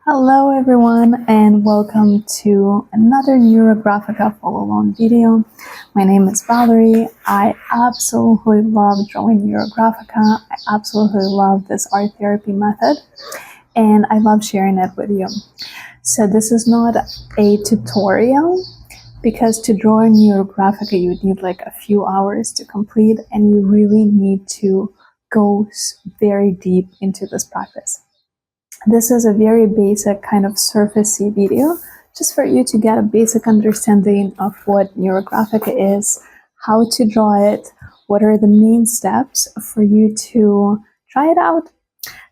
Hello everyone and welcome to another Neurographica follow-along video. My name is Valerie. I absolutely love drawing Neurographica. I absolutely love this art therapy method and I love sharing it with you. So this is not a tutorial because to draw a Neurographica you would need like a few hours to complete and you really need to go very deep into this practice. This is a very basic kind of surfacey video, just for you to get a basic understanding of what Neurographica is, how to draw it, what are the main steps for you to try it out.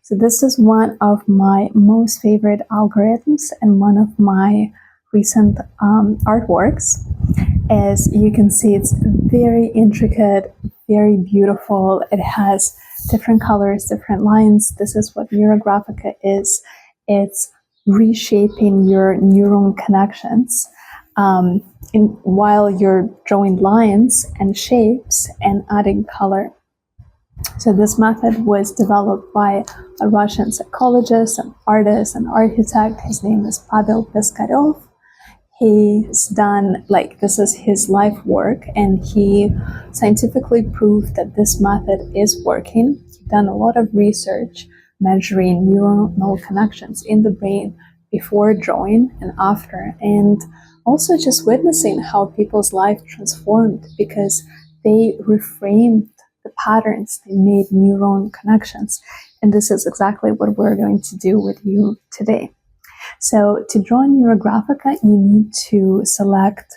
So this is one of my most favorite algorithms and one of my recent artworks. As you can see, it's very intricate, very beautiful. It has different colors, different lines. This is what Neurographica is. It's reshaping your neuron connections while you're drawing lines and shapes and adding color. So this method was developed by a Russian psychologist, an artist, an architect. His name is Pavel Piskarev. He's done, this is his life work, and he scientifically proved that this method is working. He's done a lot of research measuring neuronal connections in the brain before drawing and after, and also just witnessing how people's life transformed because they reframed the patterns, they made neuron connections. And this is exactly what we're going to do with you today. So to draw Neurographica, you need to select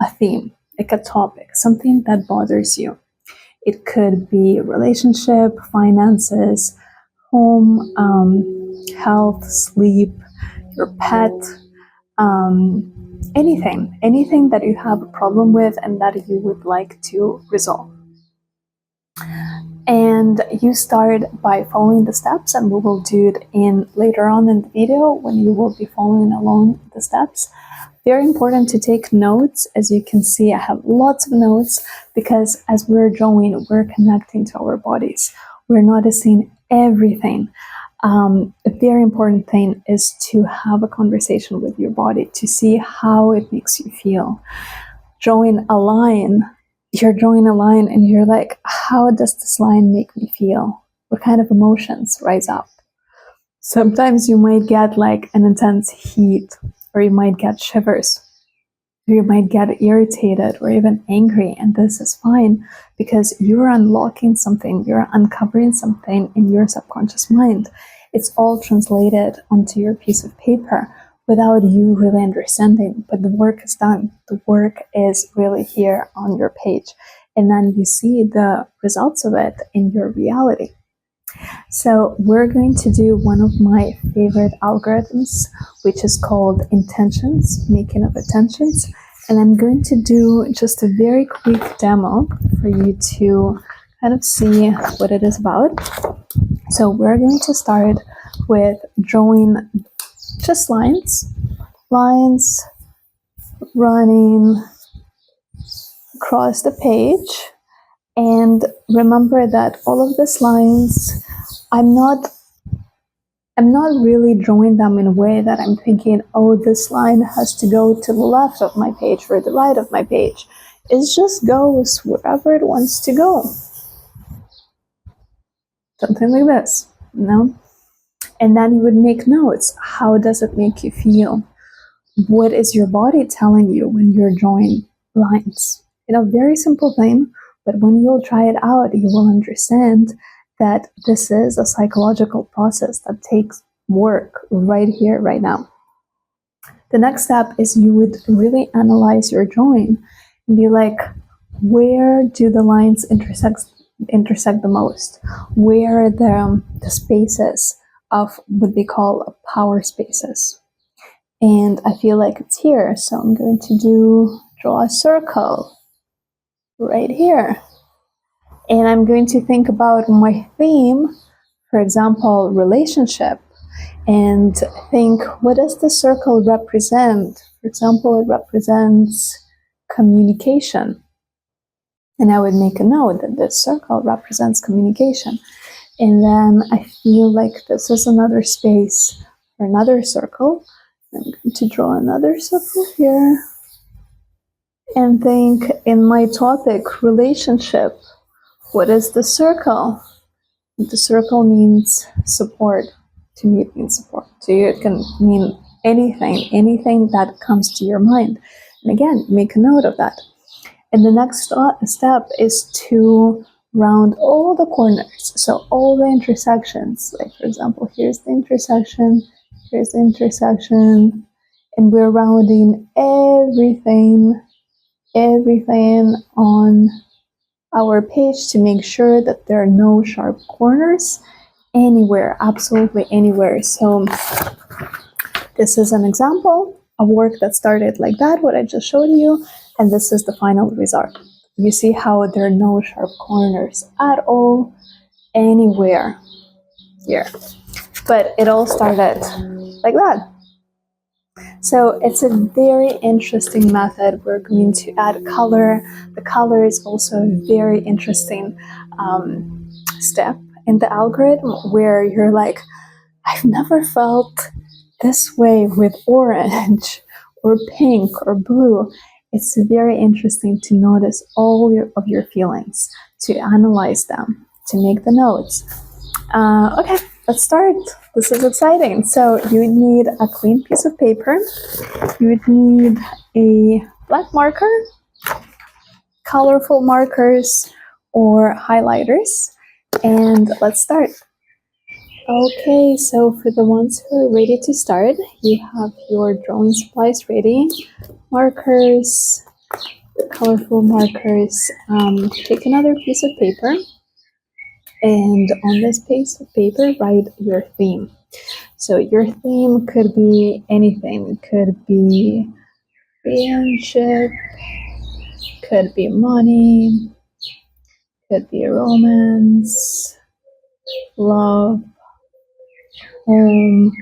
a theme, like a topic, something that bothers you. It could be relationship, finances, home, health, sleep, your pet, anything that you have a problem with and that you would like to resolve. And you start by following the steps, and we will do it later on in the video when you will be following along the steps. Very important to take notes. As you can see, I have lots of notes because as we're drawing, we're connecting to our bodies. We're noticing everything. A very important thing is to have a conversation with your body to see how it makes you feel. Drawing a line, you're drawing a line and you're like, how does this line make me feel? What kind of emotions rise up? Sometimes you might get like an intense heat, or you might get shivers, or you might get irritated or even angry, and this is fine because you're unlocking something, you're uncovering something in your subconscious mind. It's all translated onto your piece of paper without you really understanding, but the work is done. The work is really here on your page, and then you see the results of it in your reality. So we're going to do one of my favorite algorithms, which is called intentions, making of intentions, and I'm going to do just a very quick demo for you to kind of see what it is about. So we're going to start with drawing just lines running across the page. And remember that all of these lines, I'm not really drawing them in a way that I'm thinking, oh, this line has to go to the left of my page or the right of my page. It just goes wherever it wants to go. Something like this, you know? And then you would make notes. How does it make you feel? What is your body telling you when you're drawing lines? You know, very simple thing, but when you'll try it out, you will understand that this is a psychological process that takes work right here, right now. The next step is you would really analyze your drawing and be like, where do the lines intersect the most? Where are the spaces of what they call power spaces? And I feel like it's here, so I'm going to draw a circle right here. And I'm going to think about my theme, for example, relationship, and think, what does the circle represent? For example, it represents communication. And I would make a note that this circle represents communication. And then I feel like this is another space or another circle. I'm going to draw another circle here and think in my topic, relationship. What is the circle? The circle means support. To me, it means support. To you, it can mean anything that comes to your mind. And again, make a note of that. And the next step is to round all the corners. So all the intersections, like for example, here's the intersection, and we're rounding everything on our page to make sure that there are no sharp corners anywhere, absolutely anywhere. So this is an example of work that started like that, what I just showed you, and this is the final result. You see how there are no sharp corners at all anywhere here. But it all started like that. So it's a very interesting method. We're going to add color. The color is also a very interesting step in the algorithm where you're like, I've never felt this way with orange or pink or blue. It's very interesting to notice all of your feelings, to analyze them, to make the notes. Okay, let's start. This is exciting. So you would need a clean piece of paper. You would need a black marker, colorful markers, or highlighters. And let's start. Okay, so for the ones who are ready to start, you have your drawing supplies ready. Markers, colorful markers. Take another piece of paper, and on this piece of paper, write your theme. So your theme could be anything. It could be friendship, could be money, could be romance, love, home,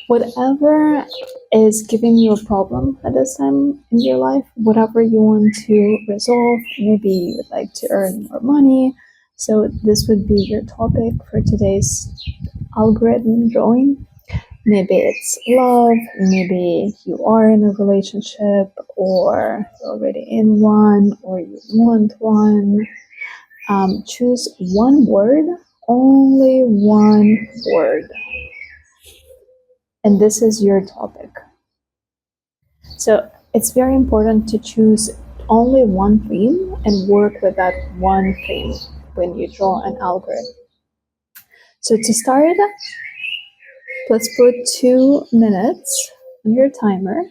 whatever is giving you a problem at this time in your life, whatever you want to resolve. Maybe you would like to earn more money. So this would be your topic for today's algorithm drawing. Maybe it's love, maybe you are in a relationship, or you're already in one, or you want one. Choose one word, only one word. And this is your topic. So it's very important to choose only one theme and work with that one theme when you draw an algorithm. So to start, let's put 2 minutes on your timer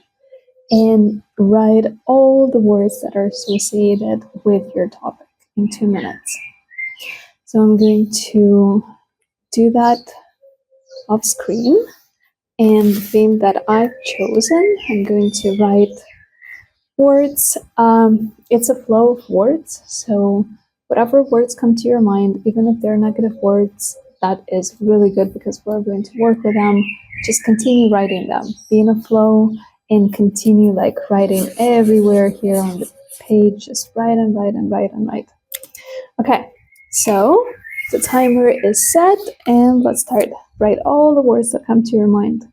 and write all the words that are associated with your topic in 2 minutes. So I'm going to do that off screen. And the theme that I've chosen, I'm going to write words. It's a flow of words. So whatever words come to your mind, even if they're negative words, that is really good because we're going to work with them. Just continue writing them. Be in a flow and continue like writing everywhere here on the page. Just write and write and write and write. Okay, so the timer is set and let's start. Write all the words that come to your mind.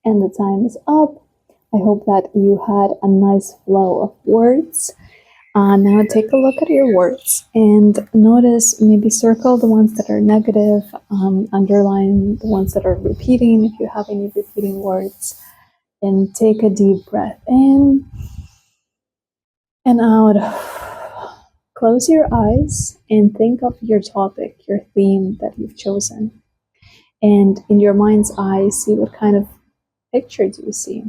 And the time is up. I hope that you had a nice flow of words. Now take a look at your words and notice, maybe circle the ones that are negative, underline the ones that are repeating if you have any repeating words, and take a deep breath in and out. Close your eyes and think of your topic, your theme that you've chosen. And in your mind's eye, see what kind of picture do you see.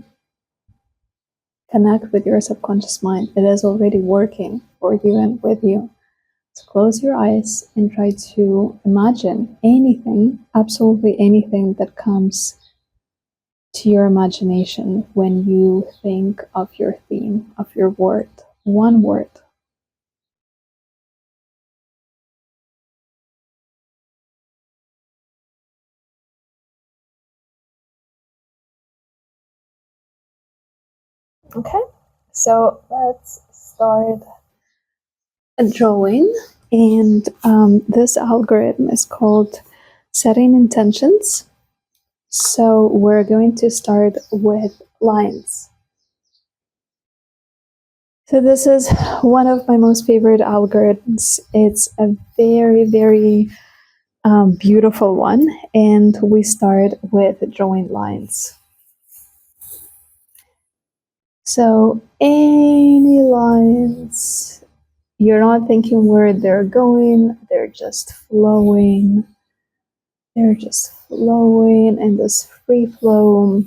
Connect with your subconscious mind. It is already working for you and with you. So close your eyes and try to imagine anything, absolutely anything that comes to your imagination when you think of your theme, of your word. One word. Okay, so let's start a drawing. And this algorithm is called setting intentions. So we're going to start with lines. So this is one of my most favorite algorithms. It's a very, very beautiful one. And we start with drawing lines. So any lines, you're not thinking where they're going, they're just flowing. They're just flowing in this free flow.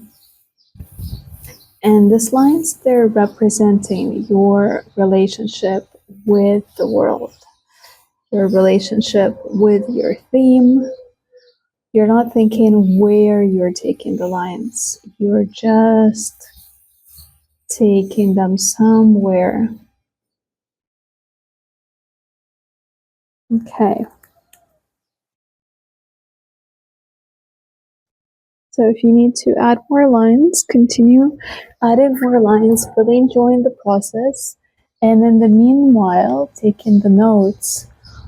And these lines, they're representing your relationship with the world, your relationship with your theme. You're not thinking where you're taking the lines. You're just taking them somewhere. Okay. So if you need to add more lines, continue adding more lines, really enjoying the process. And in the meanwhile, taking the notes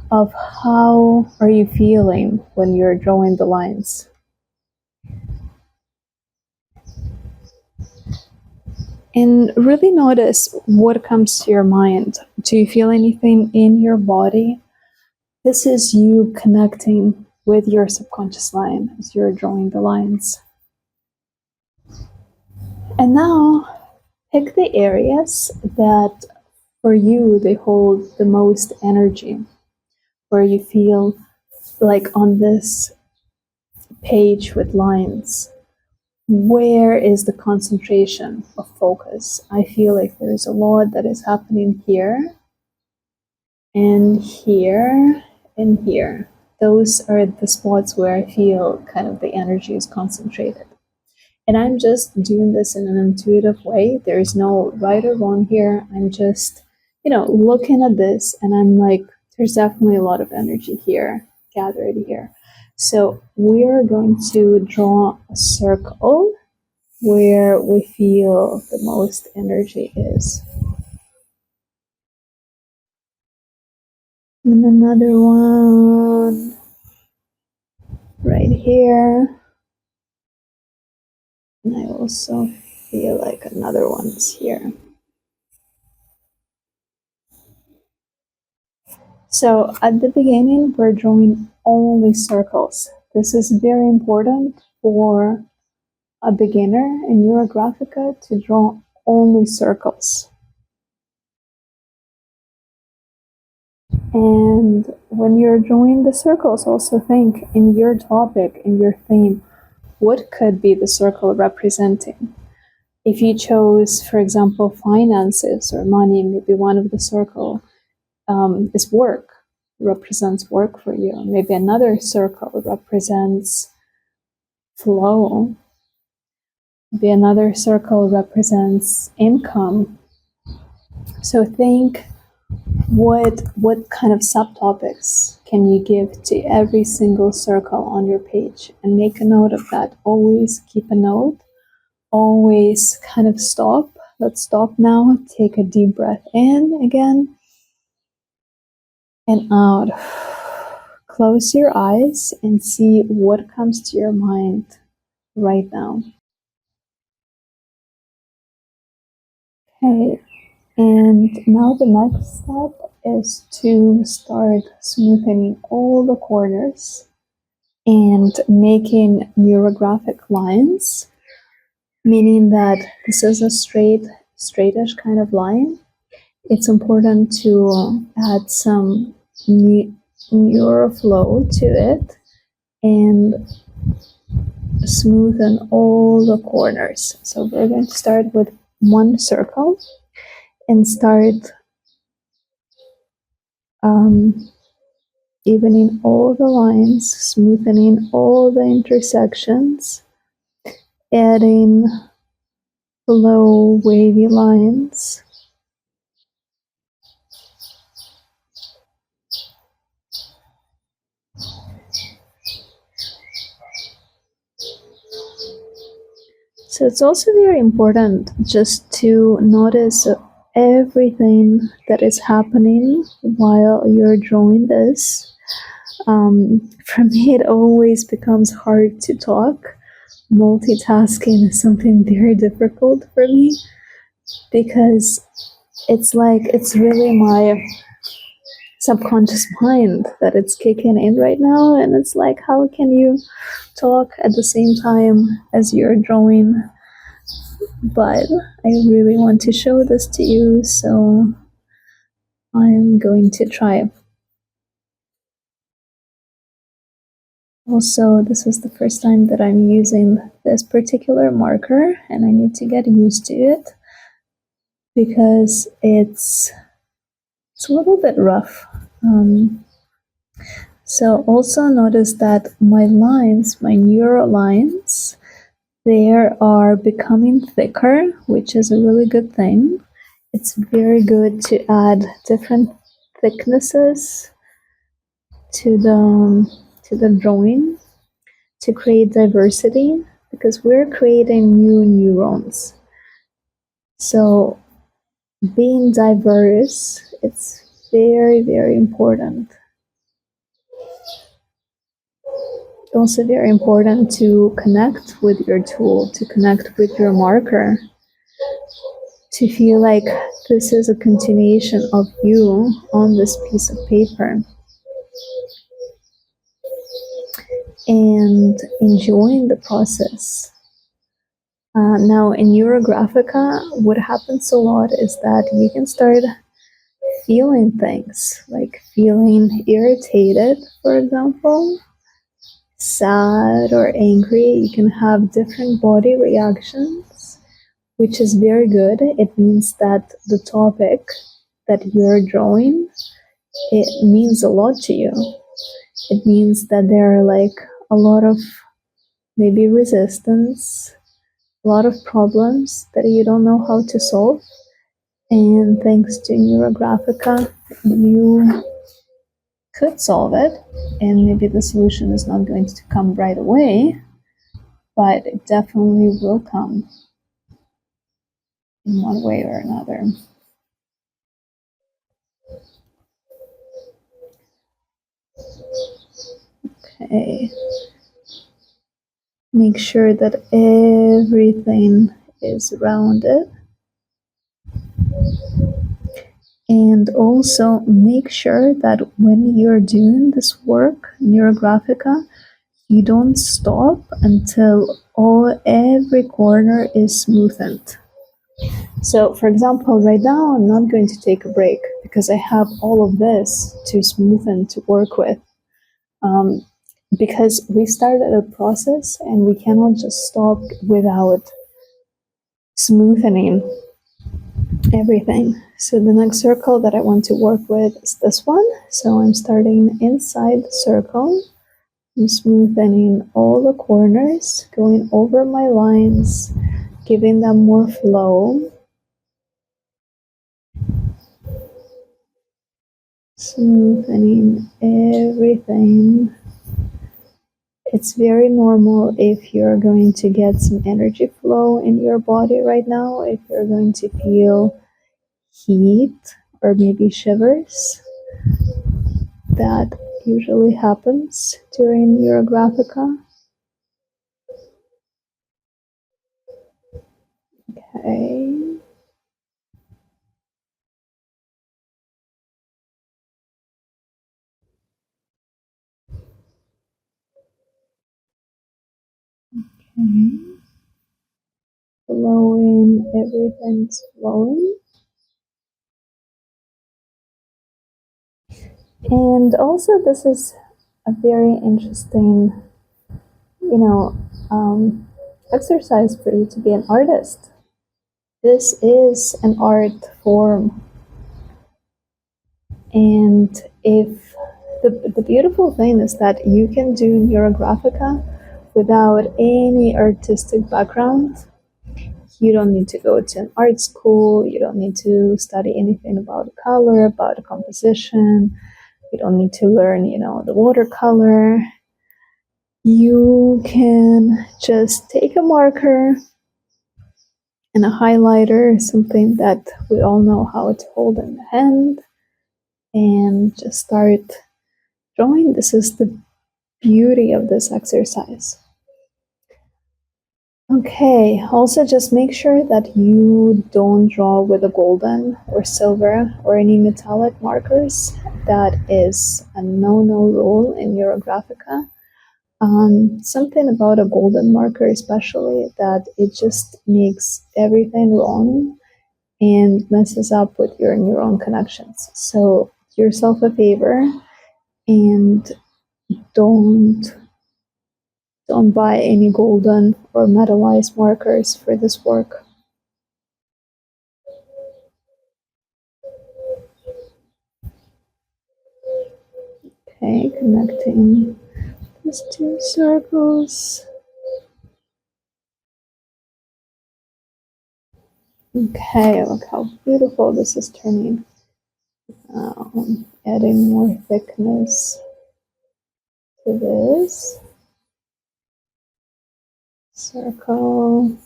of how are you feeling when you're drawing the lines. And really notice what comes to your mind. Do you feel anything in your body? This is you connecting with your subconscious mind as you're drawing the lines. And now pick the areas that for you they hold the most energy, where you feel like on this page with lines, where is the concentration of focus? I feel like there's a lot that is happening here and here and here. Those are the spots where I feel kind of the energy is concentrated. And I'm just doing this in an intuitive way. There is no right or wrong here. I'm just, looking at this and I'm like, there's definitely a lot of energy here, gathered here. So we're going to draw a circle where we feel the most energy is. And another one right here. And I also feel like another one's here. So at the beginning, we're drawing only circles. This is very important for a beginner in Neurographica to draw only circles. And when you're drawing the circles, also think in your topic, in your theme, what could be the circle representing? If you chose, for example, finances or money, maybe one of the circle is work, represents work for you. Maybe another circle represents flow. Maybe another circle represents income. So think what kind of subtopics can you give to every single circle on your page, and make a note of that. Always keep a note. Always kind of stop. Let's stop now. Take a deep breath in again. and out. Close your eyes and see what comes to your mind right now. Okay, and now the next step is to start smoothing all the corners and making neurographic lines, meaning that this is a straightish kind of line. It's important to add some neuroflow to it and smoothen all the corners. So we're going to start with one circle and start evening all the lines, smoothing all the intersections, adding low wavy lines. So it's also very important just to notice everything that is happening while you're drawing this. For me, it always becomes hard to talk. Multitasking is something very difficult for me because it's like it's really my subconscious mind that it's kicking in right now, and it's like, how can you talk at the same time as you're drawing? But I really want to show this to you, so I'm going to try. Also, this is the first time that I'm using this particular marker, and I need to get used to it because it's a little bit rough. So also notice that my lines, my neuro lines, they are becoming thicker, which is a really good thing. It's very good to add different thicknesses to the drawing to create diversity, because we're creating new neurons. So being diverse, it's very, very important. Also very important to connect with your tool, to connect with your marker, to feel like this is a continuation of you on this piece of paper. And enjoying the process. Now in Neurographica, what happens a lot is that you can start feeling things, like feeling irritated, for example, sad or angry. You can have different body reactions, which is very good. It means that the topic that you're drawing, it means a lot to you. It means that there are like a lot of maybe resistance, a lot of problems that you don't know how to solve. And thanks to Neurographica, you could solve it. And maybe the solution is not going to come right away, but it definitely will come in one way or another. Okay. Make sure that everything is rounded. And also make sure that when you're doing this work, Neurographica, you don't stop until every corner is smoothened. So, for example, right now I'm not going to take a break because I have all of this to smoothen, to work with. Because we started a process and we cannot just stop without smoothening everything. So the next circle that I want to work with is this one. So I'm starting inside the circle. I'm smoothening all the corners, going over my lines, giving them more flow. Smoothening everything. It's very normal if you're going to get some energy flow in your body right now, if you're going to feel heat or maybe shivers. that usually happens during Neurographica. Okay. Okay. Flowing, everything's flowing. And also, this is a very interesting, exercise for you to be an artist. This is an art form. And if the beautiful thing is that you can do Neurographica without any artistic background. You don't need to go to an art school. You don't need to study anything about color, about composition. You don't need to learn, the watercolor. You can just take a marker and a highlighter, something that we all know how to hold in the hand, and just start drawing. This is the beauty of this exercise. Okay, also just make sure that you don't draw with a golden or silver or any metallic markers. That is a no-no rule in Neurographica. Something about a golden marker especially, that it just makes everything wrong and messes up with your neuron connections. So do yourself a favor and don't buy any golden or metallized markers for this work. Okay, connecting these two circles. Okay, look how beautiful this is turning. Adding more thickness to this circle.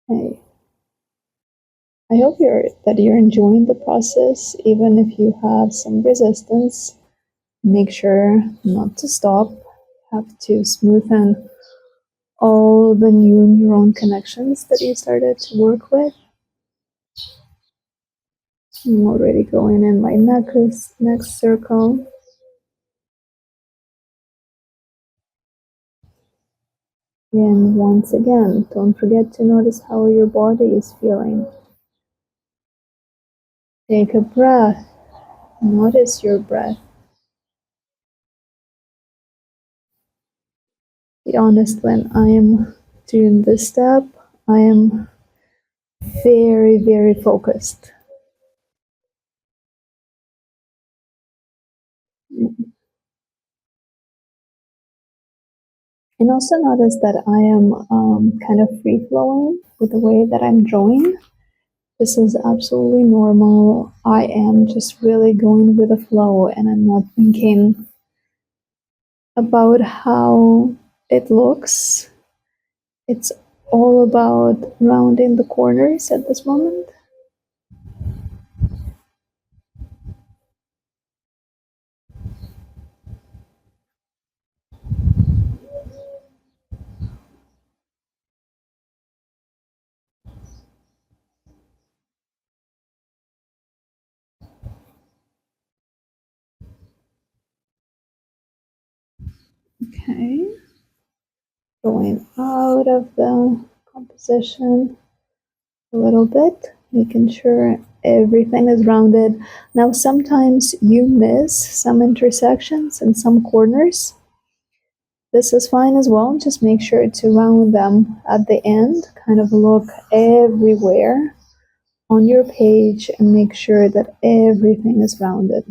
Okay. I hope that you're enjoying the process, even if you have some resistance. Make sure not to stop. Have to smoothen all the new neuron connections that you started to work with. I'm already going in my next circle. And once again, don't forget to notice how your body is feeling. Take a breath. Notice your breath. Be honest, when I am doing this step, I am very, very focused. And also notice that I am kind of free-flowing with the way that I'm drawing. This is absolutely normal. I am just really going with the flow, and I'm not thinking about how it looks. It's all about rounding the corners at this moment. Okay. Going out of the composition a little bit, making sure everything is rounded. Now, sometimes you miss some intersections and some corners. This is fine as well. Just make sure to round them at the end. Kind of look everywhere on your page and make sure that everything is rounded.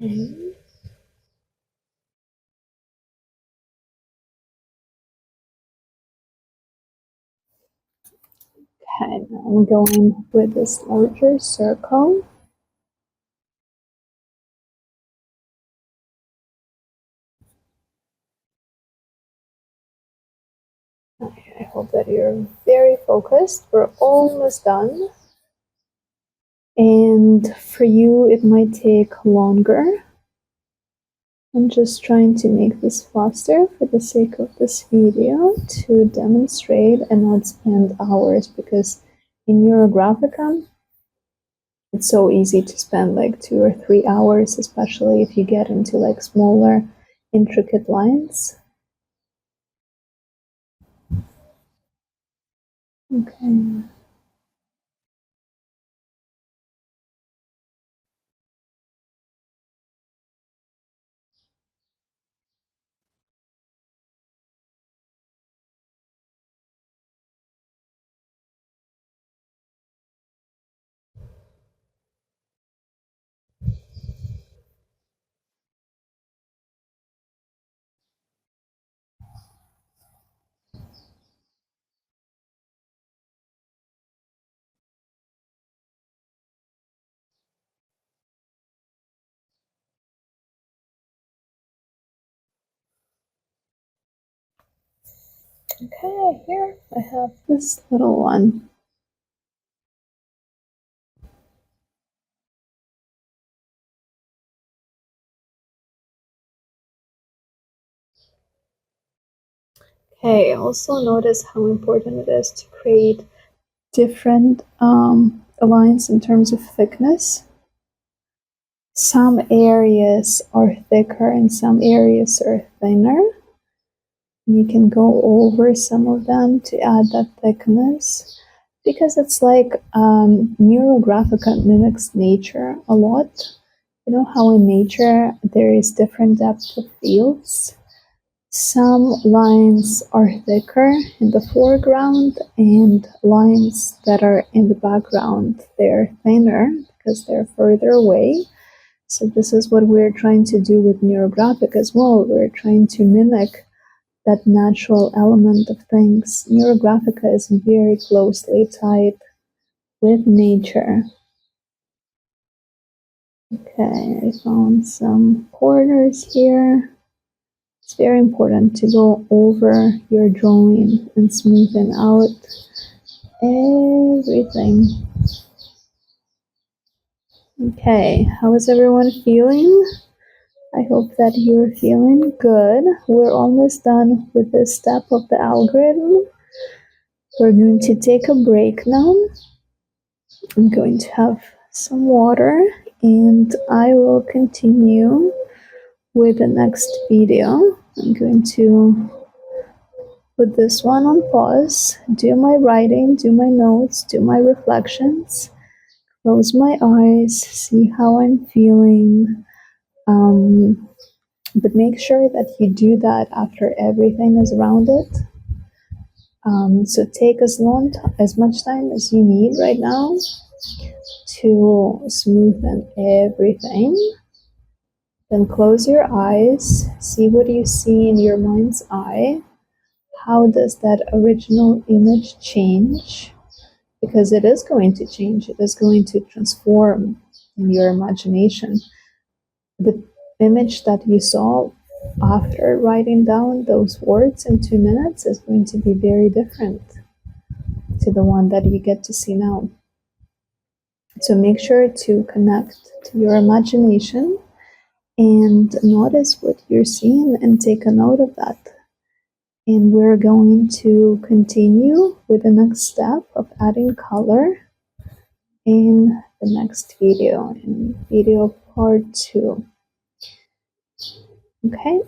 Okay, now I'm going with this larger circle. I hope that you're very focused. We're almost done. And for you, it might take longer. I'm just trying to make this faster for the sake of this video to demonstrate and not spend hours, because in Neurographica, it's so easy to spend like 2 or 3 hours, especially if you get into like smaller, intricate lines. Okay. Okay, here I have this little one. Okay, also notice how important it is to create different lines in terms of thickness. Some areas are thicker and some areas are thinner. You can go over some of them to add that thickness, because it's like Neurographica mimics nature a lot. You know how in nature there is different depth of fields. Some lines are thicker in the foreground, and lines that are in the background, they're thinner because they're further away. So this is what we're trying to do with Neurographic as well. We're trying to mimic that natural element of things. Neurographica is very closely tied with nature. Okay, I found some corners here. It's very important to go over your drawing and smoothen out everything. Okay, how is everyone feeling? I hope that you're feeling good. We're almost done with this step of the algorithm. We're going to take a break now. I'm going to have some water and I will continue with the next video. I'm going to put this one on pause, do my writing, do my notes, do my reflections, close my eyes, see how I'm feeling. But make sure that you do that after everything is rounded. So take as much time as you need right now to smoothen everything. Then close your eyes, see what you see in your mind's eye. How does that original image change? Because it is going to change, it is going to transform in your imagination. The image that you saw after writing down those words in 2 minutes is going to be very different to the one that you get to see now. So make sure to connect to your imagination and notice what you're seeing and take a note of that. And we're going to continue with the next step of adding color in the next video, in video part 2. Okay,